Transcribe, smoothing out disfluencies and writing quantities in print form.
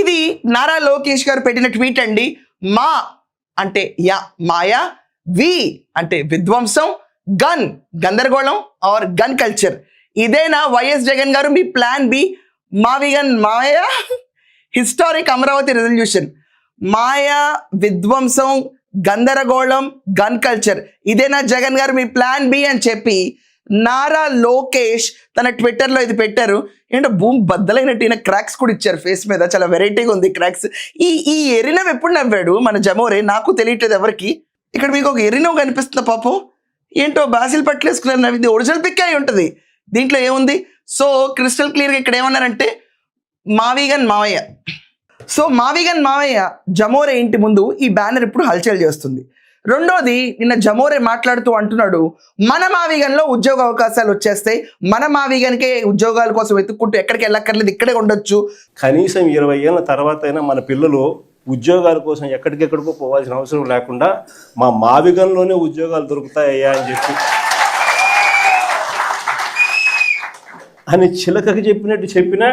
ఇది నారా లోకేష్ గారు పెట్టిన ట్వీట్ అండి. మా అంటే యా మాయా, వి అంటే విధ్వంసం, గన్ గందరగోళం ఆర్ గన్ కల్చర్. ఇదేనా వైఎస్ జగన్ గారు మీ ప్లాన్ బి? మావిగన్ మాయా హిస్టారిక్ అమరావతి రెజల్యూషన్, మాయా విధ్వంసం గందరగోళం గన్ కల్చర్, ఇదేనా జగన్ గారు మీ ప్లాన్ బి అని చెప్పి నారా లోకేష్ తన ట్విట్టర్లో ఇది పెట్టారు. ఏంటో భూమి బద్దలైనట్టు ఈయన క్రాక్స్ కూడా ఇచ్చారు ఫేస్ మీద, చాలా వెరైటీగా ఉంది క్రాక్స్. ఈ ఎరినవ్ ఎప్పుడు నవ్వాడు మన జమోరే, నాకు తెలియట్లేదు ఎవరికి. ఇక్కడ మీకు ఒక ఎరినవ్ కనిపిస్తుంది పాపం, ఏంటో బాసిల్ పట్లేసుకున్నారు నవ్వు. ఇది ఒరిజినల్ పిక్ అయి ఉంటుంది, దీంట్లో ఏముంది? సో క్రిస్టల్ క్లియర్గా ఇక్కడ ఏమన్నారంటే మావిగన్ మావయ్య. సో మావిగన్ మావయ్య జమోరే ఇంటి ముందు ఈ బ్యానర్ ఇప్పుడు హల్చల్ చేస్తుంది. రెండోది, నిన్న జమోరే మాట్లాడుతూ అంటున్నాడు, మన మావిగన్లో ఉద్యోగ అవకాశాలు వచ్చేస్తాయి, మన మావిగన్కే ఉద్యోగాల కోసం వెతుక్కుంటూ ఎక్కడికి వెళ్ళక్కర్లేదు, ఇక్కడే ఉండొచ్చు. కనీసం 20 ఏళ్ళ తర్వాత అయినా మన పిల్లలు ఉద్యోగాల కోసం ఎక్కడికెక్కడికో పోవాల్సిన అవసరం లేకుండా మా మావిగన్లోనే ఉద్యోగాలు దొరుకుతాయ్యా అని చెప్పి అని చిలకకి చెప్పినట్టు చెప్పినా